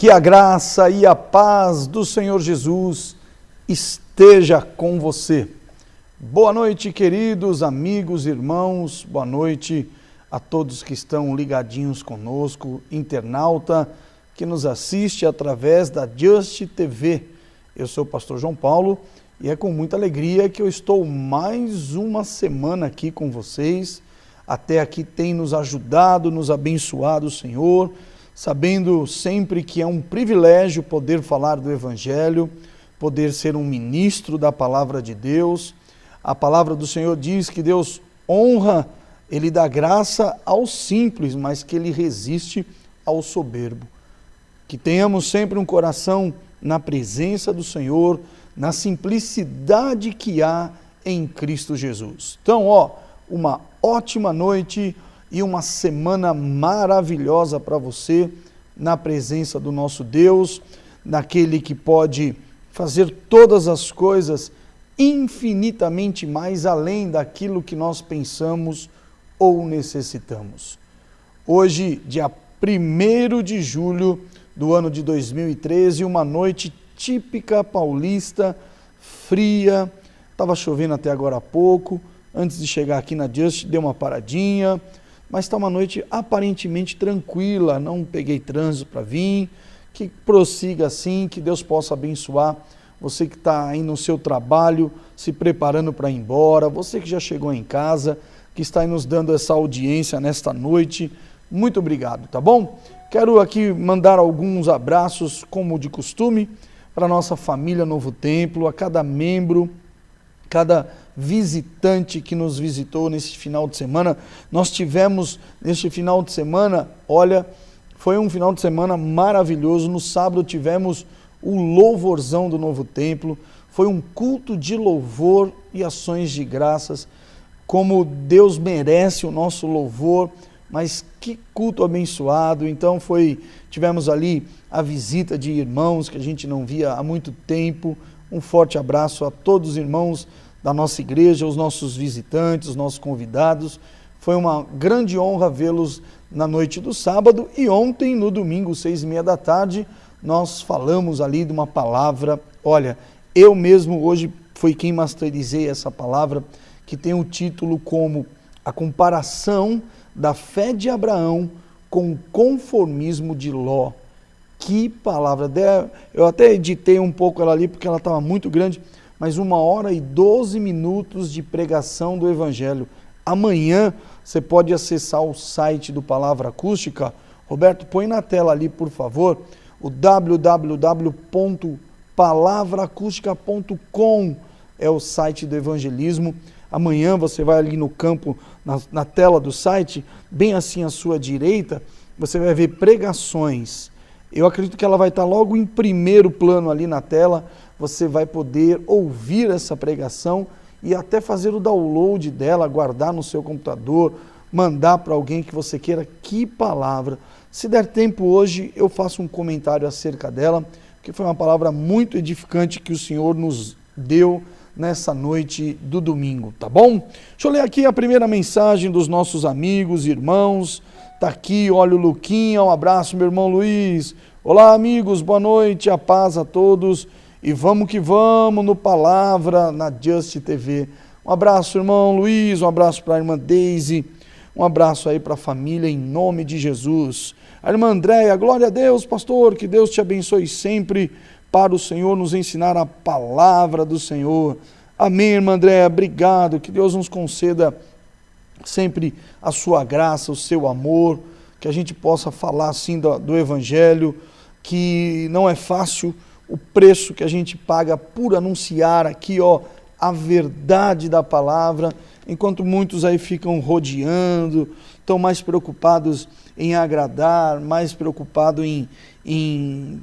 Que a graça e a paz do Senhor Jesus esteja com você. Boa noite, queridos amigos, irmãos, boa noite a todos que estão ligadinhos conosco, internauta que nos assiste através da Just TV. Eu sou o pastor João Paulo e é com muita alegria que eu estou mais uma semana aqui com vocês. Até aqui tem nos ajudado, nos abençoado o Senhor, sabendo sempre que é um privilégio poder falar do Evangelho, poder ser um ministro da Palavra de Deus. A Palavra do Senhor diz que Deus honra, Ele dá graça aos simples, mas que Ele resiste ao soberbo. Que tenhamos sempre um coração na presença do Senhor, na simplicidade que há em Cristo Jesus. Então, uma ótima noite e uma semana maravilhosa para você, na presença do nosso Deus, naquele que pode fazer todas as coisas infinitamente mais além daquilo que nós pensamos ou necessitamos. Hoje, dia 1º de julho do ano de 2013, uma noite típica paulista, fria, estava chovendo até agora há pouco, antes de chegar aqui na Just, dei uma paradinha, mas está uma noite aparentemente tranquila, não peguei trânsito para vir, que prossiga assim, que Deus possa abençoar você que está aí no seu trabalho, se preparando para ir embora, você que já chegou em casa, que está aí nos dando essa audiência nesta noite, muito obrigado, tá bom? Quero aqui mandar alguns abraços, como de costume, para a nossa família Novo Templo, a cada membro, cada visitante que nos visitou nesse final de semana. Nós tivemos neste final de semana, foi um final de semana maravilhoso. No sábado tivemos o louvorzão do Novo Templo, foi um culto de louvor e ações de graças, como Deus merece o nosso louvor, mas que culto abençoado. Então tivemos ali a visita de irmãos que a gente não via há muito tempo. Um forte abraço a todos os irmãos da nossa igreja, os nossos visitantes, os nossos convidados. Foi uma grande honra vê-los na noite do sábado e ontem, no domingo, 6h30 da tarde, nós falamos ali de uma palavra. Olha, eu mesmo hoje fui quem masterizei essa palavra, que tem o título como A Comparação da Fé de Abraão com o Conformismo de Ló. Que palavra! Eu até editei um pouco ela ali porque ela estava muito grande, mas 1h12 de pregação do Evangelho. Amanhã você pode acessar o site do Palavra Acústica. Roberto, põe na tela ali, por favor, o www.palavraacústica.com é o site do evangelismo. Amanhã você vai ali no campo, na tela do site, bem assim à sua direita, você vai ver pregações. Eu acredito que ela vai estar logo em primeiro plano ali na tela. Você vai poder ouvir essa pregação e até fazer o download dela, guardar no seu computador, mandar para alguém que você queira. Que palavra! Se der tempo hoje, eu faço um comentário acerca dela, porque foi uma palavra muito edificante que o Senhor nos deu nessa noite do domingo, tá bom? Deixa eu ler aqui a primeira mensagem dos nossos amigos, irmãos. Tá aqui, olha o Luquinha, um abraço, meu irmão Luiz. Olá, amigos, boa noite, a paz a todos. E vamos que vamos no Palavra, na Just TV. Um abraço, irmão Luiz, um abraço para a irmã Deise, um abraço aí para a família, em nome de Jesus. A irmã Andréia, glória a Deus, pastor, que Deus te abençoe sempre para o Senhor nos ensinar a palavra do Senhor. Amém, irmã Andréia, obrigado, que Deus nos conceda sempre a sua graça, o seu amor, que a gente possa falar assim do Evangelho, que não é fácil o preço que a gente paga por anunciar aqui, a verdade da palavra, enquanto muitos aí ficam rodeando, estão mais preocupados em agradar, mais preocupados em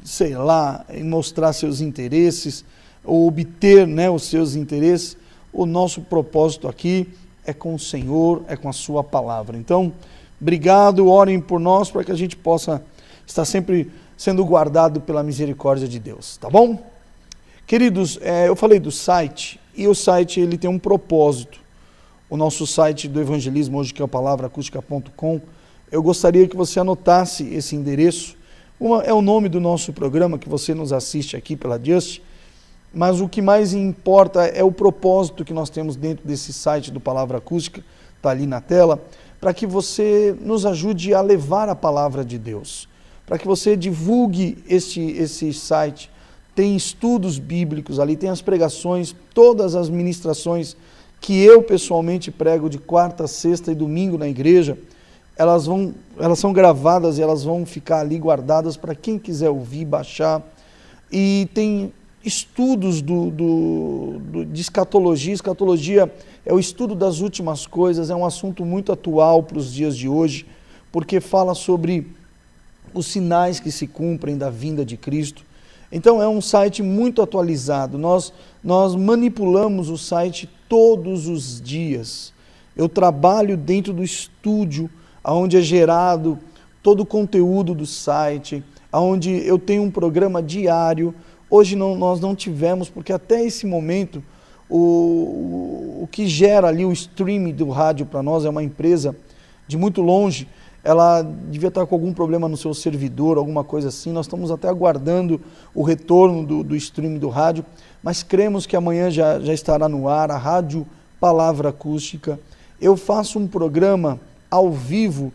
mostrar seus interesses, ou obter, os seus interesses. O nosso propósito aqui é com o Senhor, é com a sua palavra. Então, obrigado, orem por nós para que a gente possa estar sempre sendo guardado pela misericórdia de Deus, tá bom? Queridos, eu falei do site, e o site ele tem um propósito. O nosso site do evangelismo hoje, que é o palavraacústica.com, eu gostaria que você anotasse esse endereço, É o nome do nosso programa que você nos assiste aqui pela Just, mas o que mais importa é o propósito que nós temos dentro desse site do Palavra Acústica, está ali na tela, para que você nos ajude a levar a palavra de Deus, para que você divulgue esse site. Tem estudos bíblicos ali, tem as pregações, todas as ministrações que eu pessoalmente prego de quarta, sexta e domingo na igreja, elas são gravadas e elas vão ficar ali guardadas para quem quiser ouvir, baixar. E tem estudos de escatologia. Escatologia é o estudo das últimas coisas, é um assunto muito atual para os dias de hoje, porque fala sobre os sinais que se cumprem da vinda de Cristo. Então é um site muito atualizado, nós manipulamos o site todos os dias. Eu trabalho dentro do estúdio, onde é gerado todo o conteúdo do site, onde eu tenho um programa diário. Hoje nós não tivemos, porque até esse momento o que gera ali o streaming do rádio para nós é uma empresa de muito longe. Ela devia estar com algum problema no seu servidor, alguma coisa assim. Nós estamos até aguardando o retorno do streaming do rádio, mas cremos que amanhã já estará no ar a Rádio Palavra Acústica. Eu faço um programa ao vivo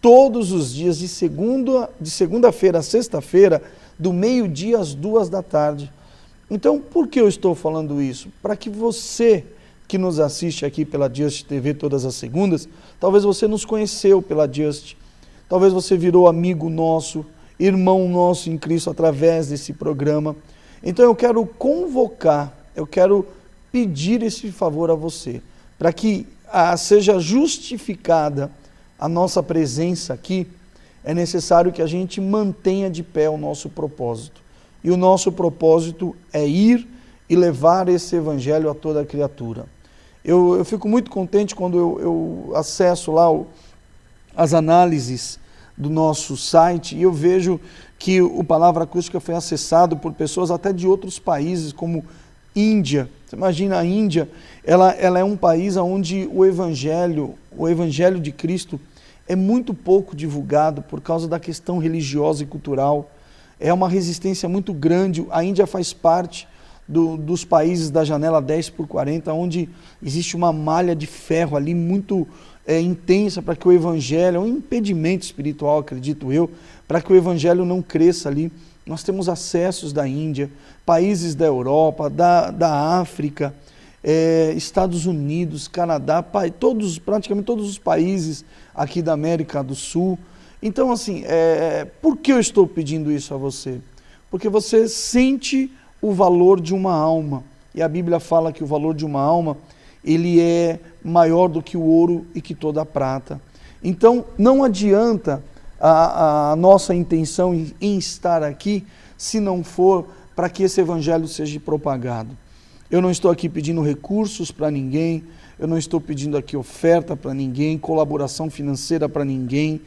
todos os dias, de segunda-feira a sexta-feira, do meio-dia às 14h. Então, por que eu estou falando isso? Para que você que nos assiste aqui pela Just TV todas as segundas, talvez você nos conheceu pela Just, talvez você virou amigo nosso, irmão nosso em Cristo através desse programa. Então eu quero convocar, eu quero pedir esse favor a você, para que seja justificada a nossa presença aqui. É necessário que a gente mantenha de pé o nosso propósito. E o nosso propósito é ir e levar esse evangelho a toda criatura. Eu fico muito contente quando eu acesso lá as análises do nosso site e eu vejo que o Palavra Acústica foi acessado por pessoas até de outros países, como Índia. Você imagina, a Índia, ela é um país onde o evangelho de Cristo é muito pouco divulgado por causa da questão religiosa e cultural. É uma resistência muito grande. A Índia faz parte dos países da janela 10x40, onde existe uma malha de ferro ali muito intensa para que o evangelho, é um impedimento espiritual, acredito eu, para que o evangelho não cresça ali. Nós temos acessos da Índia, países da Europa, da África, Estados Unidos, Canadá, praticamente todos os países aqui da América do Sul. Então, assim, por que eu estou pedindo isso a você? Porque você sente o valor de uma alma, e a Bíblia fala que o valor de uma alma, ele é maior do que o ouro e que toda a prata. Então, não adianta a nossa intenção em estar aqui, se não for para que esse evangelho seja propagado. Eu não estou aqui pedindo recursos para ninguém, eu não estou pedindo aqui oferta para ninguém, colaboração financeira para ninguém.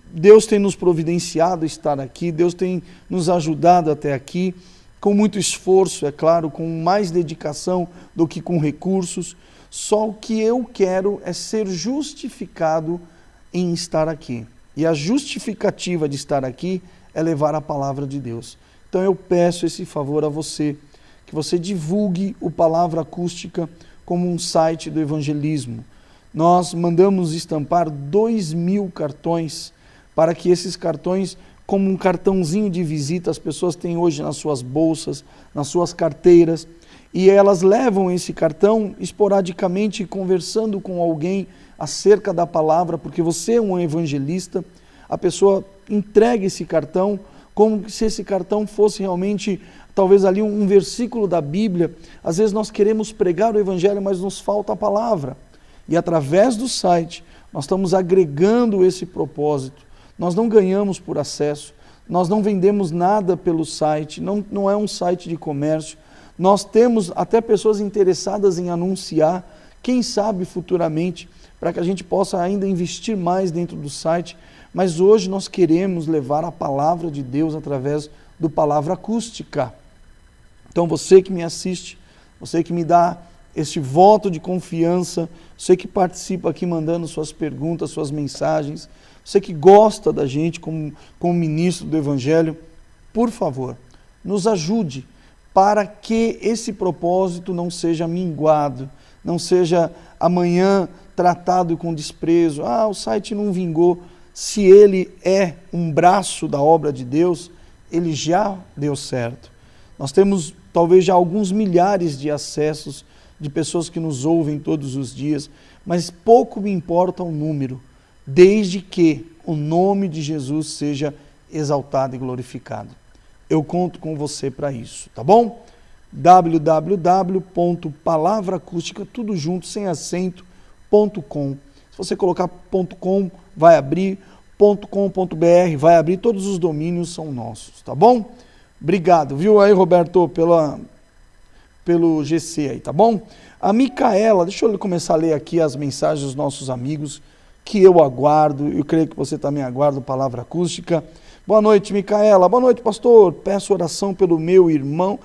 Deus tem nos providenciado estar aqui, Deus tem nos ajudado até aqui, com muito esforço, é claro, com mais dedicação do que com recursos. Só o que eu quero é ser justificado em estar aqui. E a justificativa de estar aqui é levar a palavra de Deus. Então eu peço esse favor a você, que você divulgue o Palavra Acústica como um site do evangelismo. Nós mandamos estampar 2.000 cartões, para que esses cartões, como um cartãozinho de visita, as pessoas têm hoje nas suas bolsas, nas suas carteiras, e elas levam esse cartão esporadicamente conversando com alguém acerca da palavra, porque você é um evangelista. A pessoa entrega esse cartão como se esse cartão fosse realmente, talvez ali um versículo da Bíblia. Às vezes nós queremos pregar o evangelho, mas nos falta a palavra. E através do site, nós estamos agregando esse propósito. Nós não ganhamos por acesso, nós não vendemos nada pelo site, não é um site de comércio. Nós temos até pessoas interessadas em anunciar, quem sabe futuramente, para que a gente possa ainda investir mais dentro do site. Mas hoje nós queremos levar a palavra de Deus através do Palavra Acústica. Então você que me assiste, você que me dá este voto de confiança, você que participa aqui mandando suas perguntas, suas mensagens, você que gosta da gente como ministro do Evangelho, por favor, nos ajude para que esse propósito não seja minguado, não seja amanhã tratado com desprezo. O site não vingou. Se ele é um braço da obra de Deus, ele já deu certo. Nós temos talvez já alguns milhares de acessos de pessoas que nos ouvem todos os dias, mas pouco me importa o número, desde que o nome de Jesus seja exaltado e glorificado. Eu conto com você para isso, tá bom? www.palavraacústica, tudo junto, sem acento.com. Se você colocar .com, vai abrir, .com.br, vai abrir, todos os domínios são nossos, tá bom? Obrigado, viu aí, Roberto, pelo GC aí, tá bom? A Micaela, deixa eu começar a ler aqui as mensagens dos nossos amigos, que eu aguardo, eu creio que você também aguarda, Palavra Acústica. Boa noite, Micaela. Boa noite, pastor. Peço oração pelo irmão,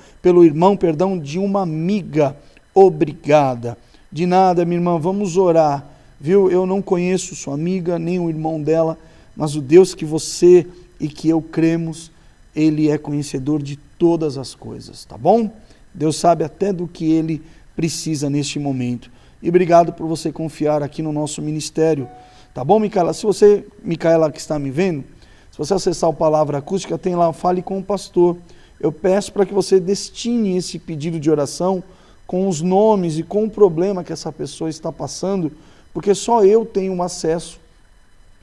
de uma amiga. Obrigada. De nada, minha irmã, vamos orar, viu? Eu não conheço sua amiga, nem o irmão dela, mas o Deus que você e que eu cremos, Ele é conhecedor de todas as coisas, tá bom? Deus sabe até do que ele precisa neste momento. E obrigado por você confiar aqui no nosso ministério, tá bom, Micaela? Se você, Micaela, que está me vendo, se você acessar o Palavra Acústica, tem lá, fale com o pastor. Eu peço para que você destine esse pedido de oração com os nomes e com o problema que essa pessoa está passando, porque só eu tenho acesso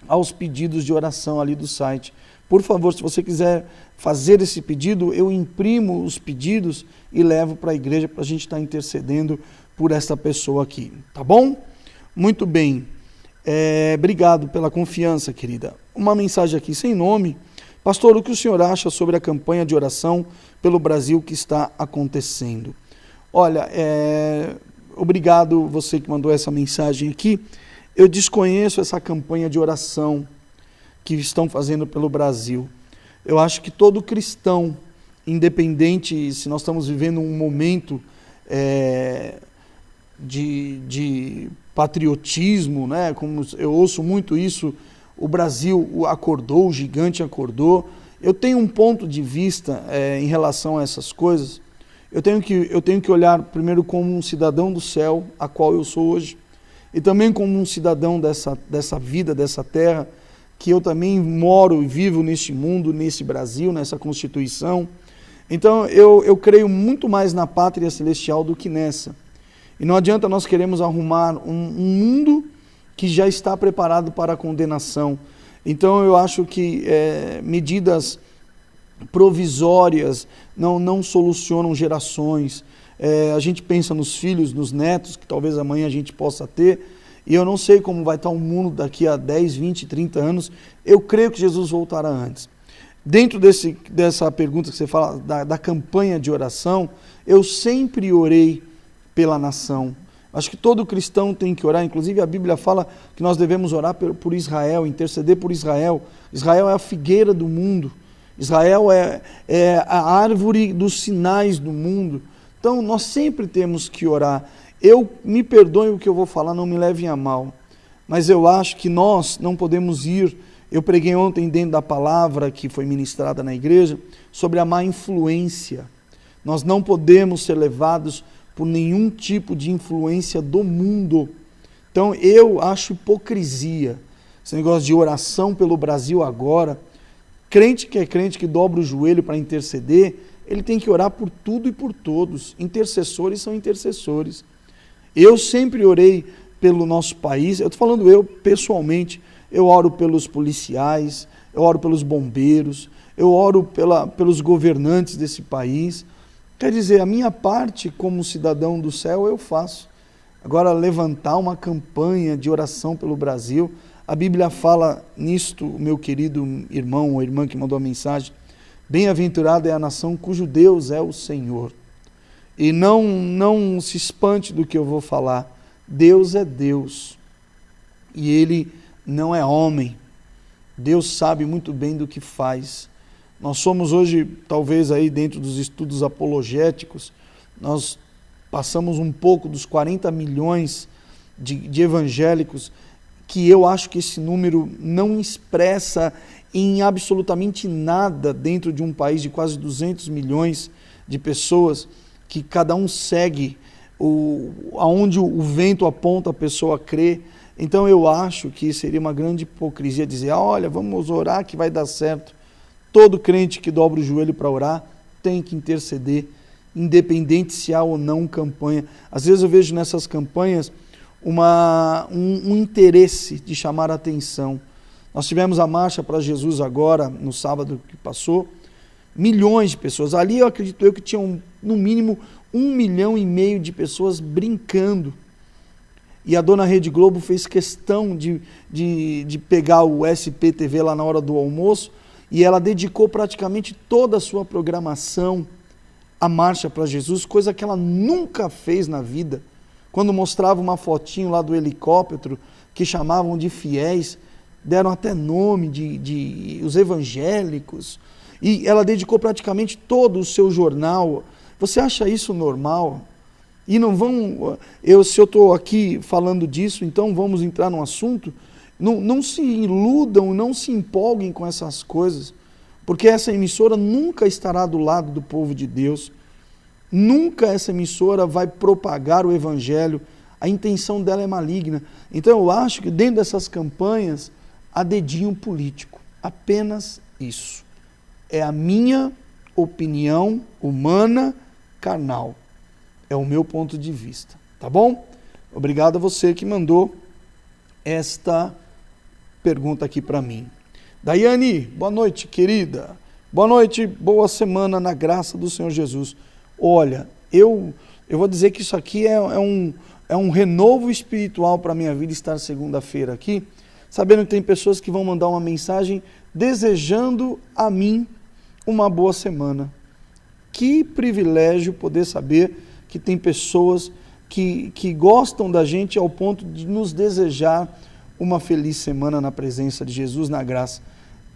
aos pedidos de oração ali do site. Por favor, se você quiser fazer esse pedido, eu imprimo os pedidos e levo para a igreja para a gente estar intercedendo por essa pessoa aqui, tá bom? Muito bem, obrigado pela confiança, querida. Uma mensagem aqui sem nome. Pastor, o que o senhor acha sobre a campanha de oração pelo Brasil que está acontecendo? Olha, obrigado você que mandou essa mensagem aqui. Eu desconheço essa campanha de oração que estão fazendo pelo Brasil. Eu acho que todo cristão, independente se nós estamos vivendo um momento de patriotismo, né? Como eu ouço muito isso, o Brasil acordou, o gigante acordou. Eu tenho um ponto de vista em relação a essas coisas. Eu tenho que olhar primeiro como um cidadão do céu, a qual eu sou hoje, e também como um cidadão dessa vida, dessa terra, que eu também moro e vivo neste mundo, nesse Brasil, nessa Constituição. Então, eu creio muito mais na pátria celestial do que nessa. E não adianta nós queremos arrumar um mundo que já está preparado para a condenação. Então, eu acho que medidas provisórias não solucionam gerações. A gente pensa nos filhos, nos netos, que talvez amanhã a gente possa ter, e eu não sei como vai estar o mundo daqui a 10, 20, 30 anos. Eu creio que Jesus voltará antes. Dentro dessa pergunta que você fala, da campanha de oração, eu sempre orei pela nação. Acho que todo cristão tem que orar, inclusive a Bíblia fala que nós devemos orar por Israel, interceder por Israel. Israel é a figueira do mundo, Israel é a árvore dos sinais do mundo. Então nós sempre temos que orar. Me perdoem o que eu vou falar, não me levem a mal, mas eu acho que nós não podemos ir. Eu preguei ontem dentro da palavra que foi ministrada na igreja sobre a má influência. Nós não podemos ser levados por nenhum tipo de influência do mundo. Então eu acho hipocrisia esse negócio de oração pelo Brasil agora. Crente que dobra o joelho para interceder, ele tem que orar por tudo e por todos. Intercessores são intercessores. Eu sempre orei pelo nosso país, eu estou falando eu pessoalmente, eu oro pelos policiais, eu oro pelos bombeiros, eu oro pelos governantes desse país. Quer dizer, a minha parte como cidadão do céu eu faço. Agora, levantar uma campanha de oração pelo Brasil, a Bíblia fala nisto, meu querido irmão ou irmã que mandou a mensagem, bem-aventurada é a nação cujo Deus é o Senhor. E não se espante do que eu vou falar. Deus é Deus. E Ele não é homem. Deus sabe muito bem do que faz. Nós somos hoje, talvez aí dentro dos estudos apologéticos, nós passamos um pouco dos 40 milhões de evangélicos que eu acho que esse número não expressa em absolutamente nada dentro de um país de quase 200 milhões de pessoas, que cada um segue aonde o vento aponta a pessoa a crer. Então eu acho que seria uma grande hipocrisia dizer, olha, vamos orar que vai dar certo. Todo crente que dobra o joelho para orar tem que interceder, independente se há ou não campanha. Às vezes eu vejo nessas campanhas um interesse de chamar a atenção. Nós tivemos a Marcha para Jesus agora, no sábado que passou, milhões de pessoas. Ali eu acredito que tinham no mínimo 1,5 milhão de pessoas brincando. E a dona Rede Globo fez questão de pegar o SPTV lá na hora do almoço, e ela dedicou praticamente toda a sua programação à Marcha para Jesus, coisa que ela nunca fez na vida. Quando mostrava uma fotinho lá do helicóptero, que chamavam de fiéis, deram até nome de os evangélicos, e ela dedicou praticamente todo o seu jornal. Você acha isso normal? E não vão, se eu estou aqui falando disso, então vamos entrar num assunto, não se iludam, não se empolguem com essas coisas, porque essa emissora nunca estará do lado do povo de Deus, nunca essa emissora vai propagar o evangelho, a intenção dela é maligna. Então eu acho que dentro dessas campanhas, há dedinho político, apenas isso. É a minha opinião humana, carnal. É o meu ponto de vista, tá bom? Obrigado a você que mandou esta pergunta aqui para mim. Daiane, boa noite, querida. Boa noite, boa semana na graça do Senhor Jesus. Olha, eu vou dizer que isso aqui é um renovo espiritual para a minha vida estar segunda-feira aqui, sabendo que tem pessoas que vão mandar uma mensagem desejando a mim uma boa semana. Que privilégio poder saber que tem pessoas que gostam da gente ao ponto de nos desejar uma feliz semana na presença de Jesus, na graça.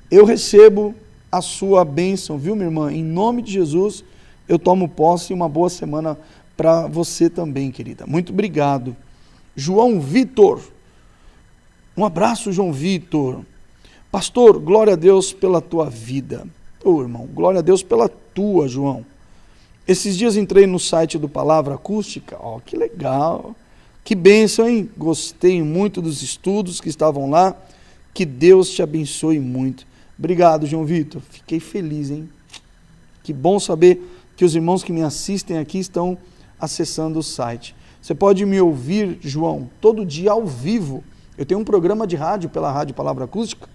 Eu recebo a sua bênção, viu, minha irmã? Em nome de Jesus, eu tomo posse e uma boa semana para você também, querida. Muito obrigado. João Vitor. Um abraço, João Vitor. Pastor, glória a Deus pela tua vida. Ô, irmão, glória a Deus pela tua, João. Esses dias entrei no site do Palavra Acústica, que legal, que bênção, hein? Gostei muito dos estudos que estavam lá, que Deus te abençoe muito. Obrigado, João Vitor, fiquei feliz, hein? Que bom saber que os irmãos que me assistem aqui estão acessando o site. Você pode me ouvir, João, todo dia ao vivo. Eu tenho um programa de rádio pela Rádio Palavra Acústica,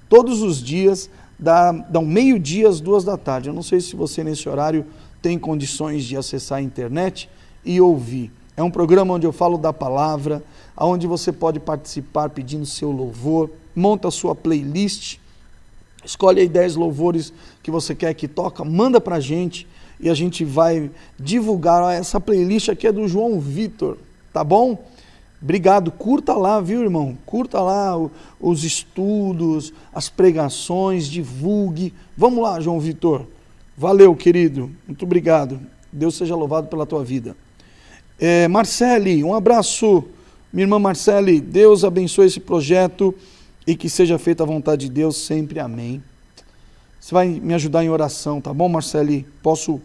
todos os dias, dá meio-dia às 2h. Eu não sei se você nesse horário tem condições de acessar a internet e ouvir. É um programa onde eu falo da palavra, onde você pode participar pedindo seu louvor, monta a sua playlist, escolhe aí 10 louvores que você quer que toca, manda pra gente e a gente vai divulgar. Essa playlist aqui é do João Vitor, tá bom? Obrigado, curta lá, viu, irmão? Curta lá os estudos, as pregações, divulgue. Vamos lá, João Vitor. Valeu, querido. Muito obrigado. Deus seja louvado pela tua vida. Marcele, um abraço. Minha irmã Marcele, Deus abençoe esse projeto e que seja feita a vontade de Deus sempre. Amém. Você vai me ajudar em oração, tá bom, Marcele? Posso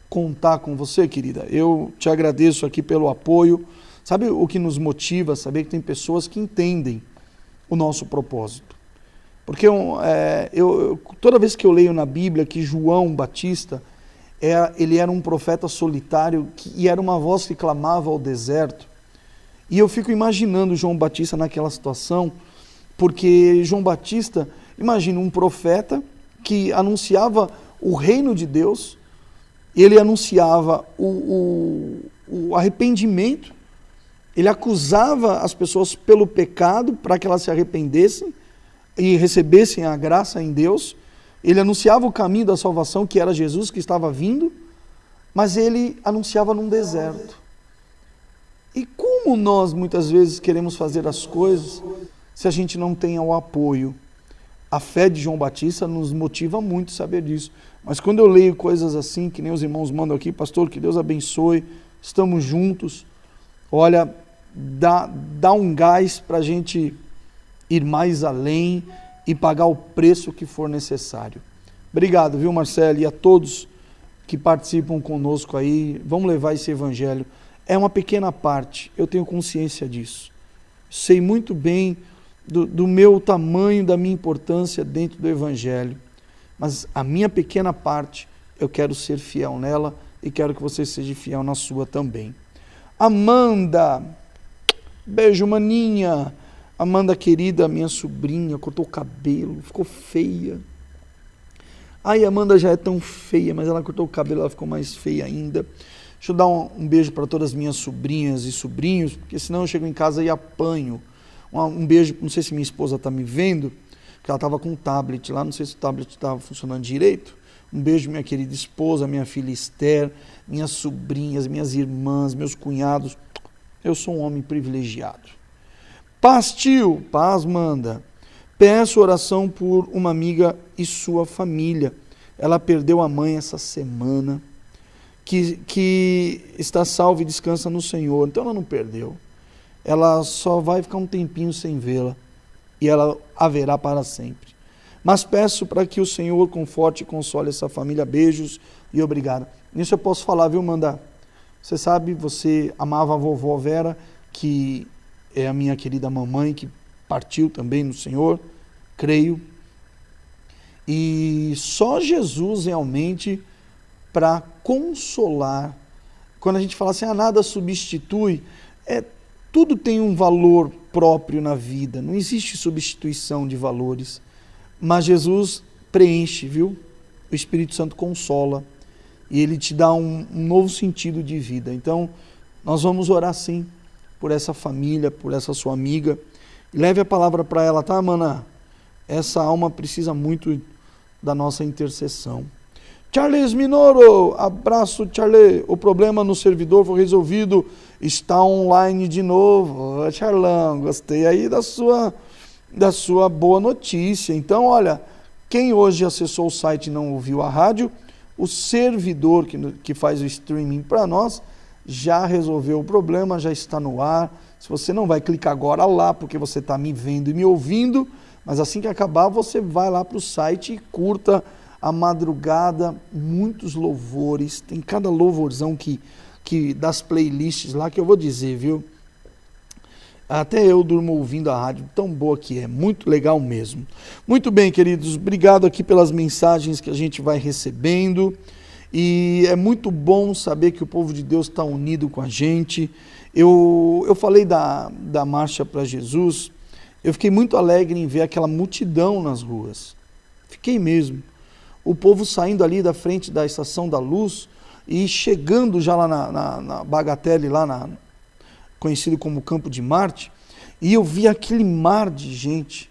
contar com você, querida? Eu te agradeço aqui pelo apoio. Sabe o que nos motiva? Saber que tem pessoas que entendem o nosso propósito. Porque toda vez que eu leio na Bíblia que João Batista, ele era um profeta solitário e era uma voz que clamava ao deserto. E eu fico imaginando João Batista naquela situação, porque João Batista, imagina um profeta que anunciava o reino de Deus, ele anunciava o arrependimento, ele acusava as pessoas pelo pecado para que elas se arrependessem e recebessem a graça em Deus. Ele anunciava o caminho da salvação, que era Jesus que estava vindo, mas ele anunciava num deserto. E como nós muitas vezes queremos fazer as coisas se a gente não tem o apoio? A fé de João Batista nos motiva muito saber disso. Mas quando eu leio coisas assim, que nem os irmãos mandam aqui, pastor, que Deus abençoe, estamos juntos, olha, dá um gás para a gente ir mais além e pagar o preço que for necessário. Obrigado, viu, Marcelo, e a todos que participam conosco aí. Vamos levar esse evangelho. É uma pequena parte, eu tenho consciência disso. Sei muito bem do meu tamanho, da minha importância dentro do evangelho. Mas a minha pequena parte, eu quero ser fiel nela e quero que você seja fiel na sua também. Amanda, beijo, maninha. Amanda querida, minha sobrinha, cortou o cabelo, ficou feia. Ai, Amanda já é tão feia, mas ela cortou o cabelo, ela ficou mais feia ainda. Deixa eu dar um beijo para todas as minhas sobrinhas e sobrinhos, porque senão eu chego em casa e apanho. Um beijo, não sei se minha esposa está me vendo, porque ela estava com um tablet lá, não sei se o tablet estava funcionando direito. Um beijo, minha querida esposa, minha filha Esther, minhas sobrinhas, minhas irmãs, meus cunhados. Eu sou um homem privilegiado. Paz, tio. Paz, Manda. Peço oração por uma amiga e sua família. Ela perdeu a mãe essa semana, que está salva e descansa no Senhor. Então ela não perdeu. Ela só vai ficar um tempinho sem vê-la e ela haverá para sempre. Mas peço para que o Senhor conforte e console essa família. Beijos e obrigado. Nisso eu posso falar, viu, Manda? Você sabe, você amava a vovó Vera, que é a minha querida mamãe, que partiu também no Senhor, creio. E só Jesus realmente para consolar. Quando a gente fala assim, nada substitui, tudo tem um valor próprio na vida, não existe substituição de valores. Mas Jesus preenche, viu? O Espírito Santo consola e ele te dá um novo sentido de vida. Então, nós vamos orar sim por essa família, por essa sua amiga. Leve a palavra para ela, tá, mana? Essa alma precisa muito da nossa intercessão. Charles Minoro, abraço, Charles. O problema no servidor foi resolvido, está online de novo. Ô, Charlão, gostei aí da sua boa notícia. Então, olha, quem hoje acessou o site e não ouviu a rádio, o servidor que faz o streaming para nós já resolveu o problema, já está no ar. Se você não vai clicar agora lá, porque você está me vendo e me ouvindo, mas assim que acabar, você vai lá para o site e curta a madrugada, muitos louvores, tem cada louvorzão que das playlists lá que eu vou dizer, viu? Até eu durmo ouvindo a rádio, tão boa que é, muito legal mesmo. Muito bem, queridos, obrigado aqui pelas mensagens que a gente vai recebendo, e é muito bom saber que o povo de Deus está unido com a gente. Eu falei da Marcha para Jesus, eu fiquei muito alegre em ver aquela multidão nas ruas, fiquei mesmo. O povo saindo ali da frente da Estação da Luz e chegando já lá na Bagatelle, lá conhecido como Campo de Marte, e eu vi aquele mar de gente.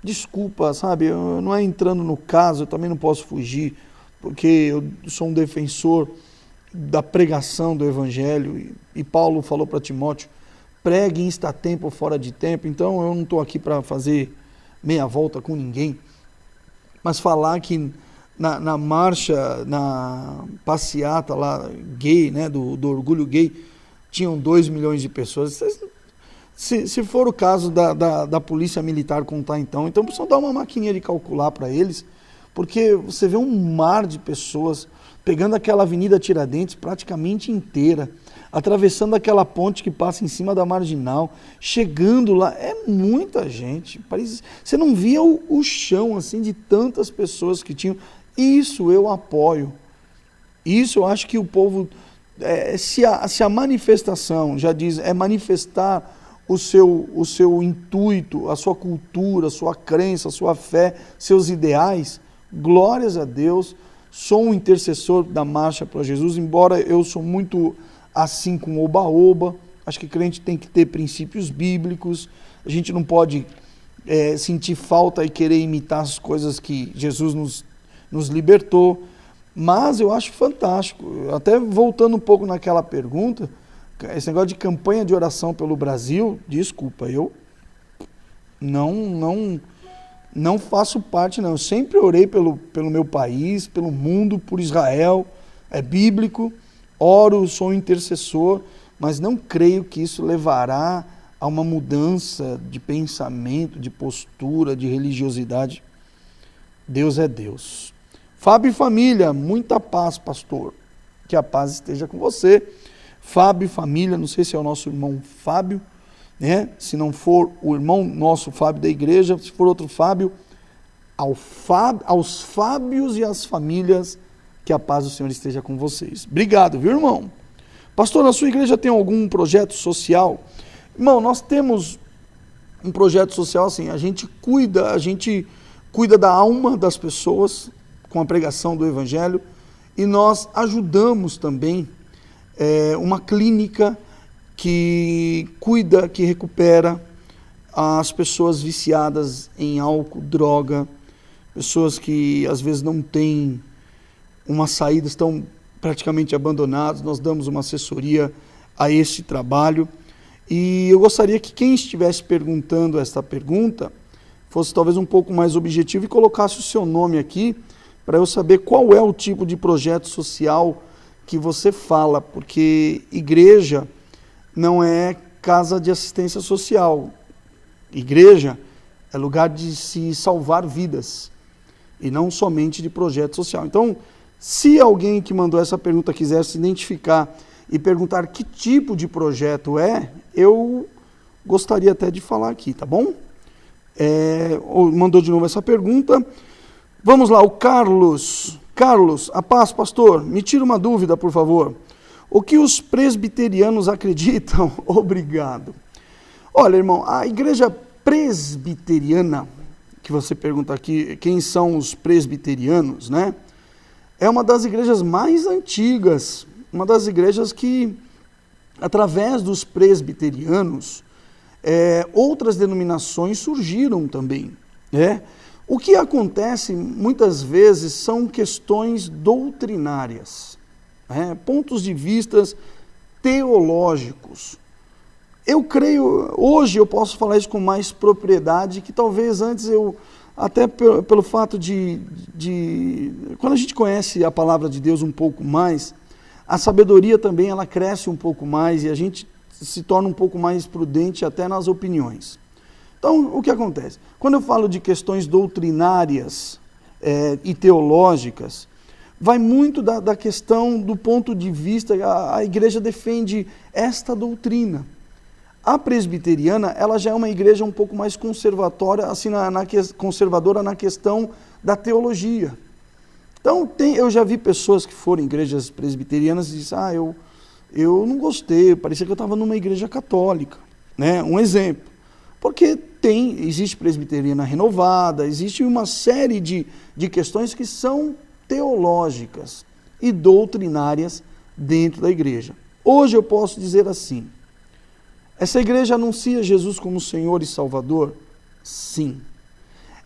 Desculpa, sabe, eu não é entrando no caso, eu também não posso fugir, porque eu sou um defensor da pregação do Evangelho, e Paulo falou para Timóteo, pregue em está tempo ou fora de tempo, então eu não estou aqui para fazer meia volta com ninguém, mas falar que na marcha, na passeata lá gay, né, do orgulho gay, tinham 2 milhões de pessoas. Se for o caso da polícia militar contar então precisam dar uma maquininha de calcular para eles, porque você vê um mar de pessoas pegando aquela Avenida Tiradentes praticamente inteira, atravessando aquela ponte que passa em cima da Marginal, chegando lá, é muita gente. Você não via o chão assim de tantas pessoas que tinham. Isso eu apoio. Isso eu acho que o povo, se a manifestação, já diz, é manifestar o seu intuito, a sua cultura, a sua crença, a sua fé, seus ideais, glórias a Deus. Sou um intercessor da Marcha para Jesus, embora eu sou muito assim com oba-oba. Acho que crente tem que ter princípios bíblicos, a gente não pode sentir falta e querer imitar as coisas que Jesus nos libertou, mas eu acho fantástico. Até voltando um pouco naquela pergunta, esse negócio de campanha de oração pelo Brasil, desculpa, eu não faço parte, não. Eu sempre orei pelo meu país, pelo mundo, por Israel, é bíblico, oro, sou um intercessor, mas não creio que isso levará há uma mudança de pensamento, de postura, de religiosidade. Deus é Deus. Fábio e família, muita paz, pastor. Que a paz esteja com você. Fábio e família, não sei se é o nosso irmão Fábio, né? Se não for o irmão nosso Fábio da igreja, se for outro Fábio, aos Fábios e às famílias, que a paz do Senhor esteja com vocês. Obrigado, viu, irmão? Pastor, na sua igreja tem algum projeto social? Irmão, nós temos um projeto social assim, a gente cuida da alma das pessoas com a pregação do Evangelho e nós ajudamos também uma clínica que cuida, que recupera as pessoas viciadas em álcool, droga, pessoas que às vezes não têm uma saída, estão praticamente abandonados. Nós damos uma assessoria a esse trabalho e eu gostaria que quem estivesse perguntando esta pergunta fosse talvez um pouco mais objetivo e colocasse o seu nome aqui para eu saber qual é o tipo de projeto social que você fala, porque igreja não é casa de assistência social. Igreja é lugar de se salvar vidas e não somente de projeto social. Então, se alguém que mandou essa pergunta quiser se identificar e perguntar que tipo de projeto é, eu gostaria até de falar aqui, tá bom? Mandou de novo essa pergunta. Vamos lá, o Carlos. Carlos, a paz, pastor, me tira uma dúvida, por favor. O que os presbiterianos acreditam? Obrigado. Olha, irmão, a igreja presbiteriana, que você pergunta aqui, quem são os presbiterianos, né? É uma das igrejas mais antigas, uma das igrejas que, através dos presbiterianos, outras denominações surgiram também, né? O que acontece muitas vezes são questões doutrinárias, né? Pontos de vistas teológicos. Eu creio, hoje eu posso falar isso com mais propriedade, que talvez antes eu, até pelo fato de quando a gente conhece a palavra de Deus um pouco mais, a sabedoria também ela cresce um pouco mais e a gente se torna um pouco mais prudente até nas opiniões. Então, o que acontece? Quando eu falo de questões doutrinárias e teológicas, vai muito da questão do ponto de vista, a igreja defende esta doutrina. A presbiteriana, ela já é uma igreja um pouco mais conservatória, assim, conservadora na questão da teologia. Então, eu já vi pessoas que foram em igrejas presbiterianas e disseram, eu não gostei, parecia que eu estava numa igreja católica, né? Um exemplo. Porque existe presbiteriana renovada, existe uma série de questões que são teológicas e doutrinárias dentro da igreja. Hoje eu posso dizer assim, essa igreja anuncia Jesus como Senhor e Salvador? Sim.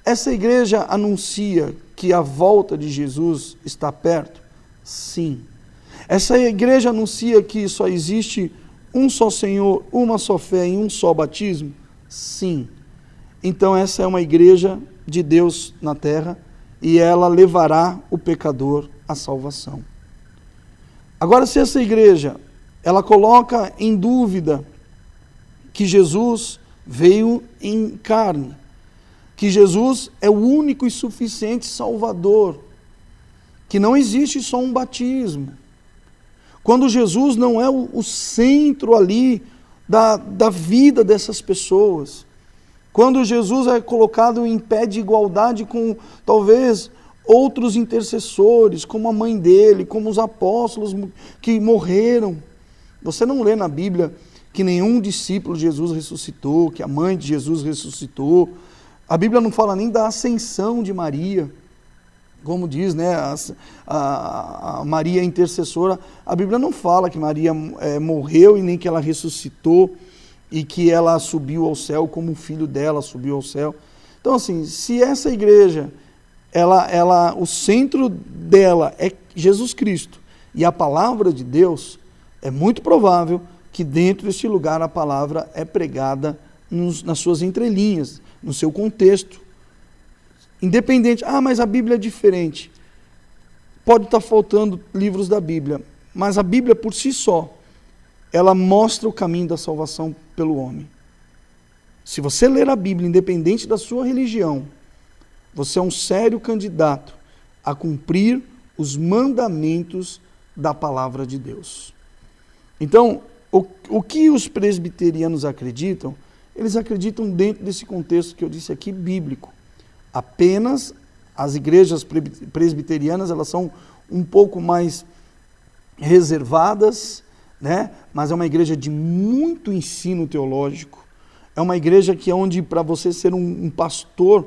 Essa igreja anuncia que a volta de Jesus está perto? Sim. Essa igreja anuncia que só existe um só Senhor, uma só fé e um só batismo? Sim. Então essa é uma igreja de Deus na terra e ela levará o pecador à salvação. Agora, se essa igreja, ela coloca em dúvida que Jesus veio em carne, que Jesus é o único e suficiente Salvador, que não existe só um batismo, quando Jesus não é o centro ali da vida dessas pessoas, quando Jesus é colocado em pé de igualdade com talvez outros intercessores, como a mãe dele, como os apóstolos que morreram. Você não lê na Bíblia que nenhum discípulo de Jesus ressuscitou, que a mãe de Jesus ressuscitou. A Bíblia não fala nem da ascensão de Maria, como diz, né, a Maria intercessora. A Bíblia não fala que Maria morreu e nem que ela ressuscitou e que ela subiu ao céu como o filho dela subiu ao céu. Então, assim, se essa igreja, o centro dela é Jesus Cristo e a palavra de Deus, é muito provável que dentro deste lugar a palavra é pregada nas suas entrelinhas, no seu contexto. Independente, mas a Bíblia é diferente. Pode estar faltando livros da Bíblia, mas a Bíblia por si só, ela mostra o caminho da salvação pelo homem. Se você ler a Bíblia, independente da sua religião, você é um sério candidato a cumprir os mandamentos da palavra de Deus. Então, o que os presbiterianos acreditam? Eles acreditam dentro desse contexto que eu disse aqui, bíblico. Apenas as igrejas presbiterianas, elas são um pouco mais reservadas, né? Mas é uma igreja de muito ensino teológico. É uma igreja que é onde, para você ser um pastor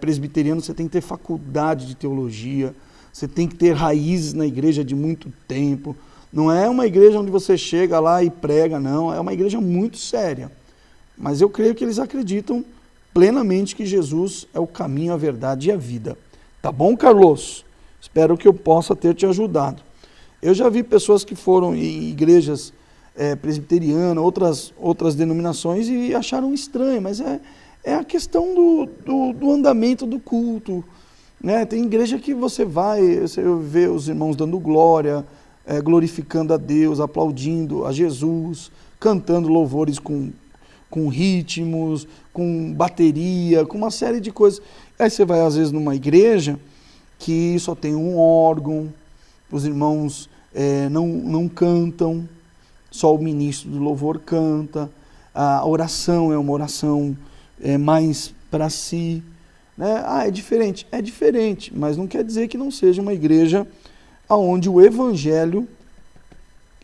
presbiteriano, você tem que ter faculdade de teologia, você tem que ter raízes na igreja de muito tempo. Não é uma igreja onde você chega lá e prega, não. É uma igreja muito séria. Mas eu creio que eles acreditam plenamente que Jesus é o caminho, a verdade e a vida. Tá bom, Carlos? Espero que eu possa ter te ajudado. Eu já vi pessoas que foram em igrejas presbiterianas, outras denominações, e acharam estranho, mas é a questão do andamento do culto, né? Tem igreja que você vê os irmãos dando glória, glorificando a Deus, aplaudindo a Jesus, cantando louvores com ritmos, com bateria, com uma série de coisas. Aí você vai às vezes numa igreja que só tem um órgão, os irmãos não cantam, só o ministro do louvor canta, a oração é uma oração mais para si, né? É diferente, mas não quer dizer que não seja uma igreja onde o evangelho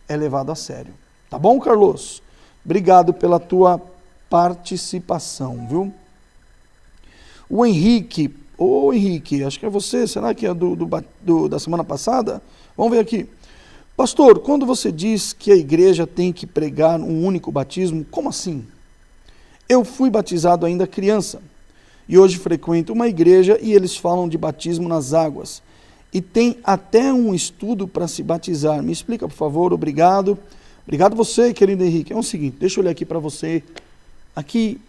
é levado a sério. Tá bom, Carlos? Obrigado pela tua participação, viu? O Henrique, acho que é você, será que é da semana passada? Vamos ver aqui. Pastor, quando você diz que a igreja tem que pregar um único batismo, como assim? Eu fui batizado ainda criança e hoje frequento uma igreja e eles falam de batismo nas águas. E tem até um estudo para se batizar. Me explica, por favor, obrigado. Obrigado você, querido Henrique. É o seguinte, deixa eu ler aqui para você. Aqui,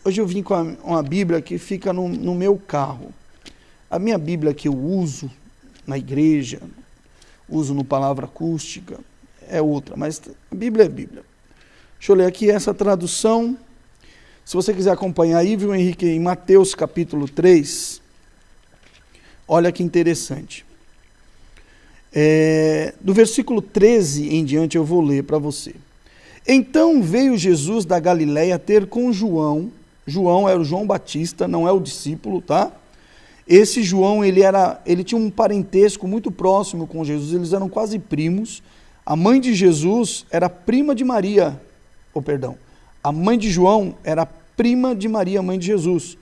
hoje eu vim com uma Bíblia que fica no meu carro. A minha Bíblia que eu uso na igreja, uso no Palavra Acústica, é outra, mas a Bíblia é Bíblia. Deixa eu ler aqui essa tradução. Se você quiser acompanhar aí, viu, Henrique, em Mateus capítulo 3, olha que interessante. Do versículo 13 em diante eu vou ler para você. Então veio Jesus da Galiléia ter com João. João era o João Batista, não é o discípulo, tá? Esse João, ele tinha um parentesco muito próximo com Jesus, eles eram quase primos. A mãe de Jesus era prima de Maria, a mãe de João era prima de Maria, mãe de Jesus.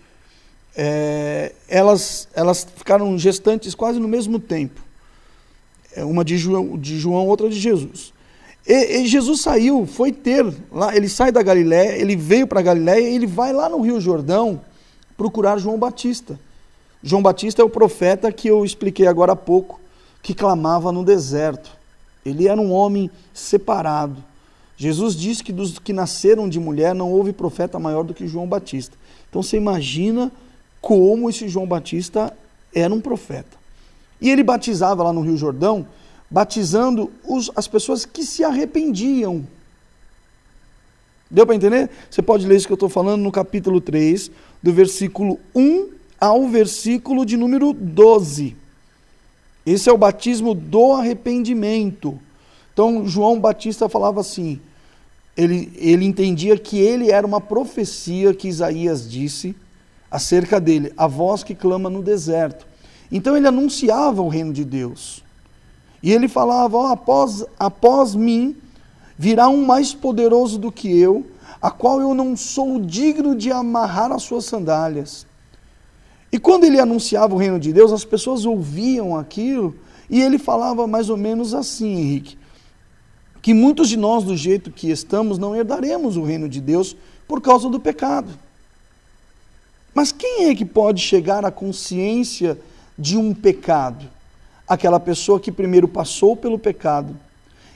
Elas ficaram gestantes quase no mesmo tempo. Uma de João, outra de Jesus. E Jesus foi ter, lá, ele sai da Galiléia, ele veio para a Galiléia e ele vai lá no Rio Jordão procurar João Batista. João Batista é o profeta que eu expliquei agora há pouco, que clamava no deserto. Ele era um homem separado. Jesus disse que dos que nasceram de mulher não houve profeta maior do que João Batista. Então você imagina como esse João Batista era um profeta. E ele batizava lá no Rio Jordão, batizando as pessoas que se arrependiam. Deu para entender? Você pode ler isso que eu estou falando no capítulo 3, do versículo 1 ao versículo de número 12. Esse é o batismo do arrependimento. Então, João Batista falava assim, ele entendia que ele era uma profecia que Isaías disse acerca dele, a voz que clama no deserto. Então, ele anunciava o reino de Deus. E ele falava, após mim, virá um mais poderoso do que eu, a qual eu não sou digno de amarrar as suas sandálias. E quando ele anunciava o reino de Deus, as pessoas ouviam aquilo, e ele falava mais ou menos assim, Henrique, que muitos de nós, do jeito que estamos, não herdaremos o reino de Deus por causa do pecado. Mas quem é que pode chegar à consciência de um pecado? Aquela pessoa que primeiro passou pelo pecado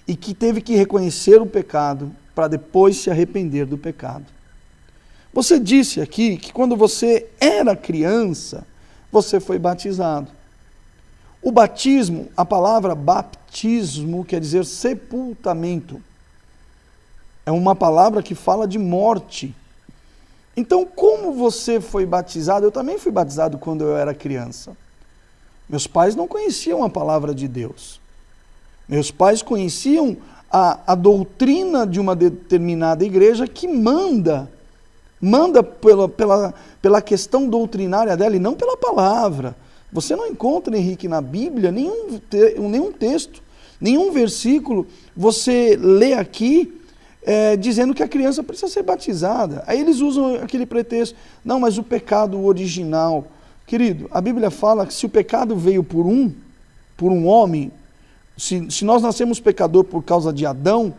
e que teve que reconhecer o pecado para depois se arrepender do pecado. Você disse aqui que quando você era criança, você foi batizado. O batismo, a palavra baptismo quer dizer sepultamento. É uma palavra que fala de morte. Então, como você foi batizado? Eu também fui batizado quando eu era criança. Meus pais não conheciam a palavra de Deus. Meus pais conheciam a doutrina de uma determinada igreja que manda pela questão doutrinária dela e não pela palavra. Você não encontra, Henrique, na Bíblia nenhum texto, nenhum versículo, você lê aqui dizendo que a criança precisa ser batizada. Aí eles usam aquele pretexto, não, mas o pecado original. Querido, a Bíblia fala que se o pecado veio por um homem, se nós nascemos pecador por causa de Adão,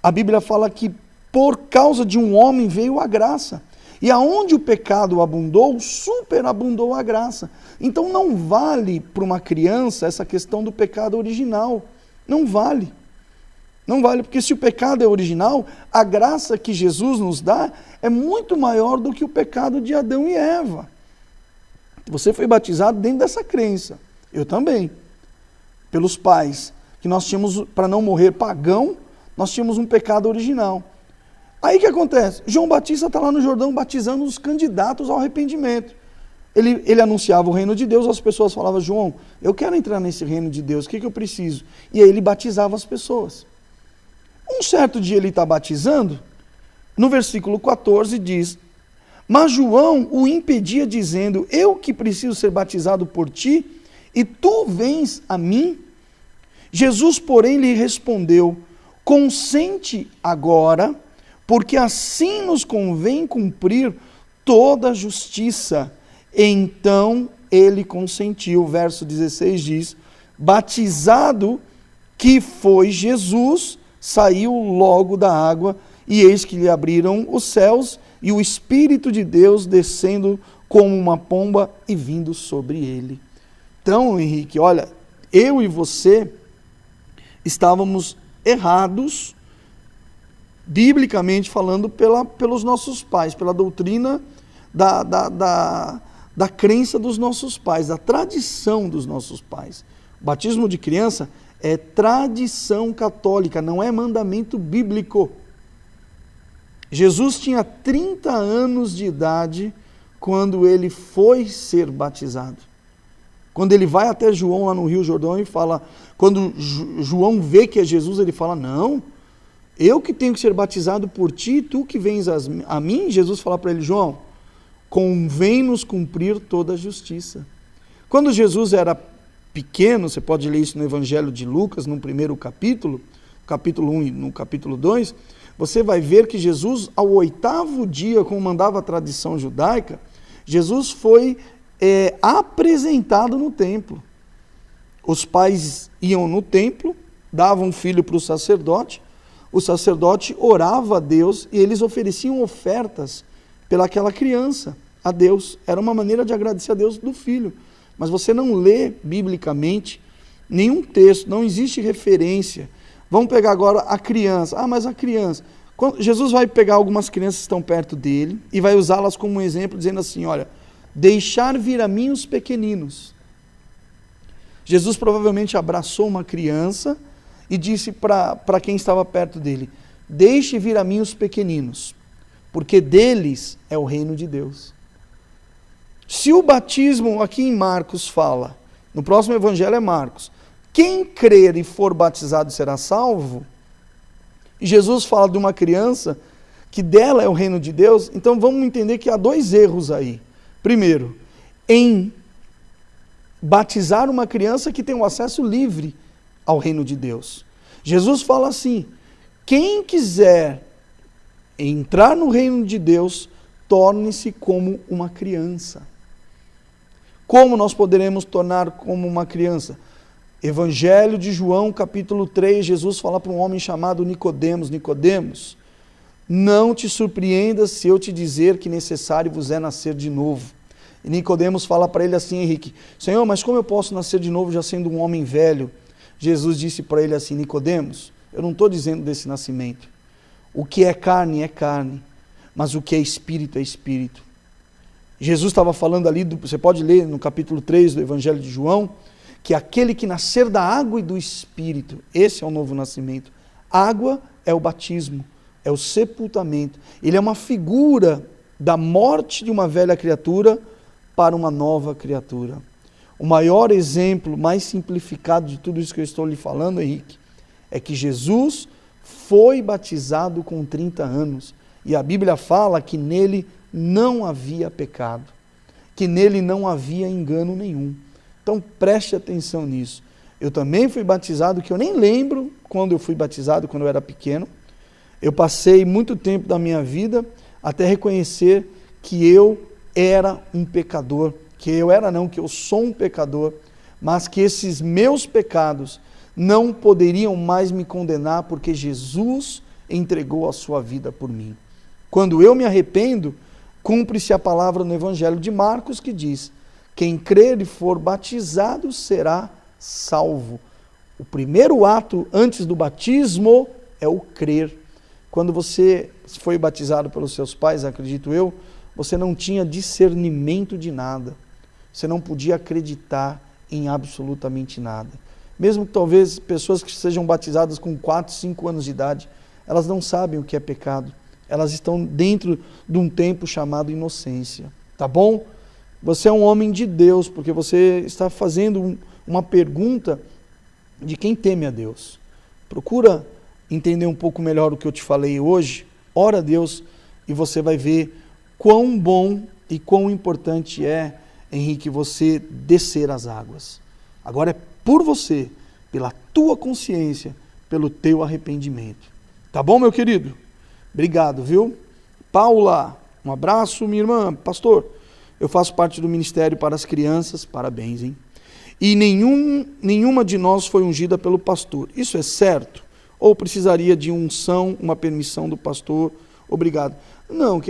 a Bíblia fala que por causa de um homem veio a graça. E aonde o pecado abundou, superabundou a graça. Então não vale para uma criança essa questão do pecado original. Não vale. Não vale, porque se o pecado é original, a graça que Jesus nos dá é muito maior do que o pecado de Adão e Eva. Você foi batizado dentro dessa crença. Eu também. Pelos pais, que nós tínhamos, para não morrer pagão, nós tínhamos um pecado original. Aí o que acontece? João Batista está lá no Jordão batizando os candidatos ao arrependimento. Ele anunciava o reino de Deus, as pessoas falavam, João, eu quero entrar nesse reino de Deus, o que eu preciso? E aí ele batizava as pessoas. Um certo dia ele está batizando, no versículo 14 diz, mas João o impedia dizendo, eu que preciso ser batizado por ti, e tu vens a mim? Jesus, porém, lhe respondeu, consente agora, porque assim nos convém cumprir toda a justiça. Então ele consentiu. Verso 16 diz, batizado que foi Jesus, saiu logo da água, e eis que lhe abriram os céus, e o Espírito de Deus descendo como uma pomba e vindo sobre ele. Então, Henrique, olha, eu e você estávamos errados, biblicamente falando, pelos nossos pais, pela doutrina da crença dos nossos pais, da tradição dos nossos pais. O batismo de criança é tradição católica, não é mandamento bíblico. Jesus tinha 30 anos de idade quando ele foi ser batizado. Quando ele vai até João lá no Rio Jordão e fala, quando João vê que é Jesus, ele fala, não, eu que tenho que ser batizado por ti, tu que vens a mim. Jesus fala para ele, João, convém-nos cumprir toda a justiça. Quando Jesus era pequeno, você pode ler isso no Evangelho de Lucas, no primeiro capítulo 1 e no capítulo 2, você vai ver que Jesus, ao 8º dia, como mandava a tradição judaica, Jesus foi apresentado no templo. Os pais iam no templo, davam um filho para o sacerdote orava a Deus e eles ofereciam ofertas pelaquela criança a Deus. Era uma maneira de agradecer a Deus do filho. Mas você não lê biblicamente nenhum texto, não existe referência. Vamos pegar agora a criança. Ah, mas a criança. Jesus vai pegar algumas crianças que estão perto dele e vai usá-las como um exemplo, dizendo assim, olha, deixar vir a mim os pequeninos. Jesus provavelmente abraçou uma criança e disse para quem estava perto dele, deixe vir a mim os pequeninos, porque deles é o reino de Deus. Se o batismo aqui em Marcos fala, no próximo evangelho é Marcos, quem crer e for batizado será salvo, e Jesus fala de uma criança que dela é o reino de Deus, então vamos entender que há dois erros aí. Primeiro, em batizar uma criança que tem o acesso livre ao reino de Deus. Jesus fala assim, quem quiser entrar no reino de Deus, torne-se como uma criança. Como nós poderemos tornar como uma criança? Evangelho de João, capítulo 3, Jesus fala para um homem chamado Nicodemos, Nicodemos, não te surpreendas se eu te dizer que necessário vos é nascer de novo. E Nicodemos fala para ele assim, Henrique, Senhor, mas como eu posso nascer de novo já sendo um homem velho? Jesus disse para ele assim, Nicodemos, eu não estou dizendo desse nascimento. O que é carne, mas o que é espírito. Jesus estava falando ali, você pode ler no capítulo 3 do Evangelho de João, que aquele que nascer da água e do Espírito, esse é o novo nascimento. Água é o batismo, é o sepultamento. Ele é uma figura da morte de uma velha criatura para uma nova criatura. O maior exemplo, mais simplificado de tudo isso que eu estou lhe falando, Henrique, é que Jesus foi batizado com 30 anos. E a Bíblia fala que nele não havia pecado, que nele não havia engano nenhum. Então preste atenção nisso. Eu também fui batizado, que eu nem lembro quando eu fui batizado, quando eu era pequeno. Eu passei muito tempo da minha vida até reconhecer que eu era um pecador, que eu sou um pecador, mas que esses meus pecados não poderiam mais me condenar, porque Jesus entregou a sua vida por mim. Quando eu me arrependo, cumpre-se a palavra no Evangelho de Marcos que diz: quem crer e for batizado será salvo. O primeiro ato antes do batismo é o crer. Quando você foi batizado pelos seus pais, acredito eu, você não tinha discernimento de nada. Você não podia acreditar em absolutamente nada. Mesmo que talvez pessoas que sejam batizadas com 4, 5 anos de idade, elas não sabem o que é pecado. Elas estão dentro de um tempo chamado inocência. Tá bom? Você é um homem de Deus, porque você está fazendo uma pergunta de quem teme a Deus. Procura entender um pouco melhor o que eu te falei hoje. Ora a Deus e você vai ver quão bom e quão importante é, Henrique, você descer as águas. Agora é por você, pela tua consciência, pelo teu arrependimento. Tá bom, meu querido? Obrigado, viu? Paula, um abraço, minha irmã. Pastor, eu faço parte do Ministério para as Crianças, parabéns, hein? E nenhuma de nós foi ungida pelo pastor. Isso é certo? Ou precisaria de unção, uma permissão do pastor? Obrigado. Não,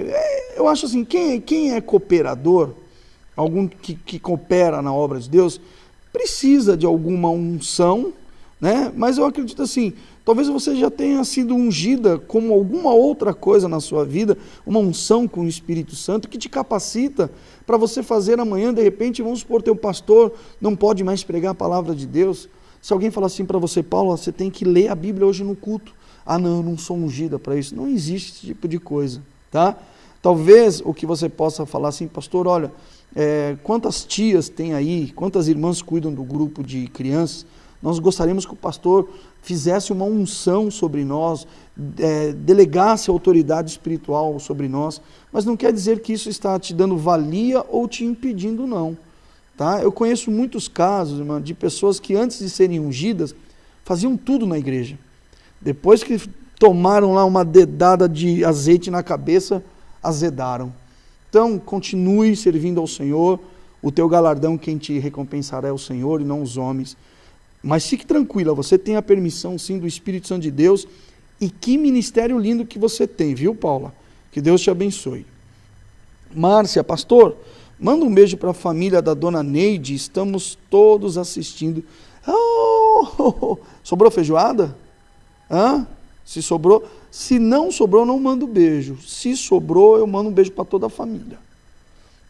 eu acho assim, quem é cooperador, algum que coopera na obra de Deus, precisa de alguma unção, né? Mas eu acredito assim, talvez você já tenha sido ungida como alguma outra coisa na sua vida, uma unção com o Espírito Santo que te capacita para você fazer amanhã, de repente, vamos supor, teu pastor não pode mais pregar a palavra de Deus. Se alguém falar assim para você: Paulo, você tem que ler a Bíblia hoje no culto. Ah, não, eu não sou ungida para isso. Não existe esse tipo de coisa, tá? Talvez o que você possa falar assim: pastor, olha, quantas tias tem aí, quantas irmãs cuidam do grupo de crianças? Nós gostaríamos que o pastor fizesse uma unção sobre nós, delegasse autoridade espiritual sobre nós, mas não quer dizer que isso está te dando valia ou te impedindo, não. Tá? Eu conheço muitos casos, irmã, de pessoas que antes de serem ungidas, faziam tudo na igreja. Depois que tomaram lá uma dedada de azeite na cabeça, azedaram. Então, continue servindo ao Senhor, o teu galardão, quem te recompensará é o Senhor e não os homens. Mas fique tranquila, você tem a permissão sim do Espírito Santo de Deus, e que ministério lindo que você tem, viu, Paula? Que Deus te abençoe. Márcia, pastor, manda um beijo para a família da dona Neide, estamos todos assistindo. Oh, sobrou feijoada? Hã? Se sobrou, se não sobrou, não mando beijo. Se sobrou, eu mando um beijo para toda a família.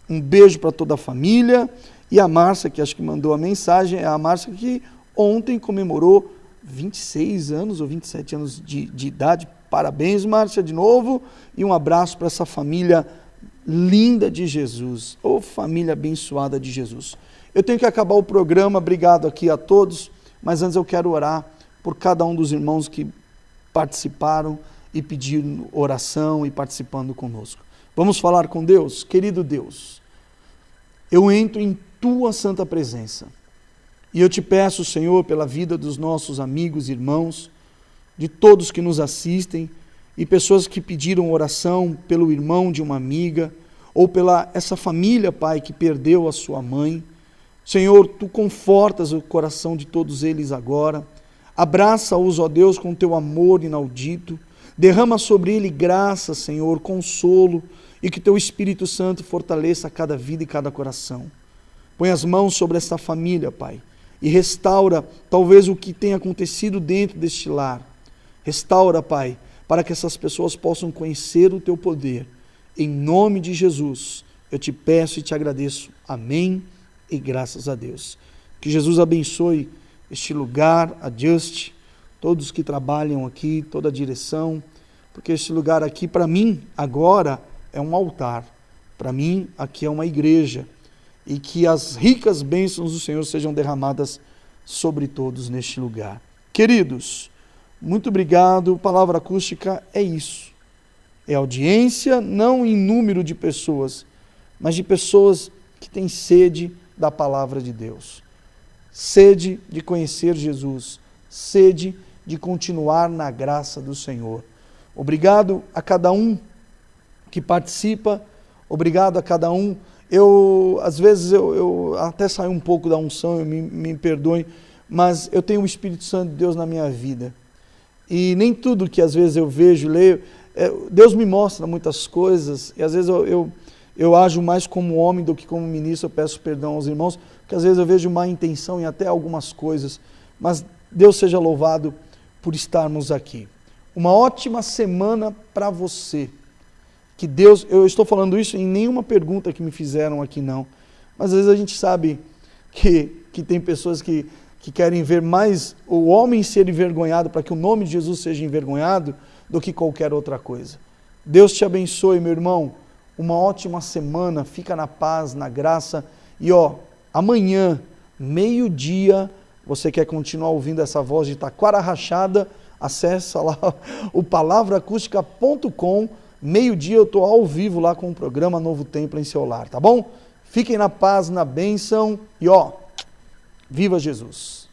Um beijo para toda a família. E a Márcia, que acho que mandou a mensagem, é a Márcia que ontem comemorou 26 anos ou 27 anos de idade. Parabéns, Márcia, de novo. E um abraço para essa família linda de Jesus. Ô família abençoada de Jesus. Eu tenho que acabar o programa, obrigado aqui a todos, mas antes eu quero orar por cada um dos irmãos que participaram e pediram oração e participando conosco. Vamos falar com Deus? Querido Deus, eu entro em tua santa presença e eu te peço, Senhor, pela vida dos nossos amigos, irmãos, de todos que nos assistem e pessoas que pediram oração pelo irmão de uma amiga ou pela essa família, Pai, que perdeu a sua mãe. Senhor, tu confortas o coração de todos eles agora. Abraça-os, ó Deus, com teu amor inaudito. Derrama sobre ele graça, Senhor, consolo, e que teu Espírito Santo fortaleça cada vida e cada coração. Põe as mãos sobre esta família, Pai, e restaura talvez o que tenha acontecido dentro deste lar. Restaura, Pai, para que essas pessoas possam conhecer o teu poder. Em nome de Jesus, eu te peço e te agradeço. Amém e graças a Deus. Que Jesus abençoe este lugar, a Just, todos que trabalham aqui, toda a direção, porque este lugar aqui, para mim, agora, é um altar. Para mim, aqui é uma igreja. E que as ricas bênçãos do Senhor sejam derramadas sobre todos neste lugar. Queridos, muito obrigado. Palavra Acústica é isso. É audiência, não em número de pessoas, mas de pessoas que têm sede da palavra de Deus. Sede de conhecer Jesus. Sede de continuar na graça do Senhor. Obrigado a cada um que participa. Obrigado a cada um. Às vezes eu até saio um pouco da unção, me perdoem, mas eu tenho o Espírito Santo de Deus na minha vida. E nem tudo que às vezes eu vejo, leio, Deus me mostra muitas coisas, e às vezes eu ajo mais como homem do que como ministro. Eu peço perdão aos irmãos, porque às vezes eu vejo má intenção em até algumas coisas, mas Deus seja louvado por estarmos aqui. Uma ótima semana para você. Que Deus, eu estou falando isso em nenhuma pergunta que me fizeram aqui não, mas às vezes a gente sabe que tem pessoas que querem ver mais o homem ser envergonhado para que o nome de Jesus seja envergonhado do que qualquer outra coisa. Deus te abençoe, meu irmão, uma ótima semana, fica na paz, na graça, e amanhã, meio-dia, você quer continuar ouvindo essa voz de taquara rachada, acessa lá o palavraacústica.com. Meio-dia eu estou ao vivo lá com o programa Novo Templo em seu lar, tá bom? Fiquem na paz, na bênção e viva Jesus!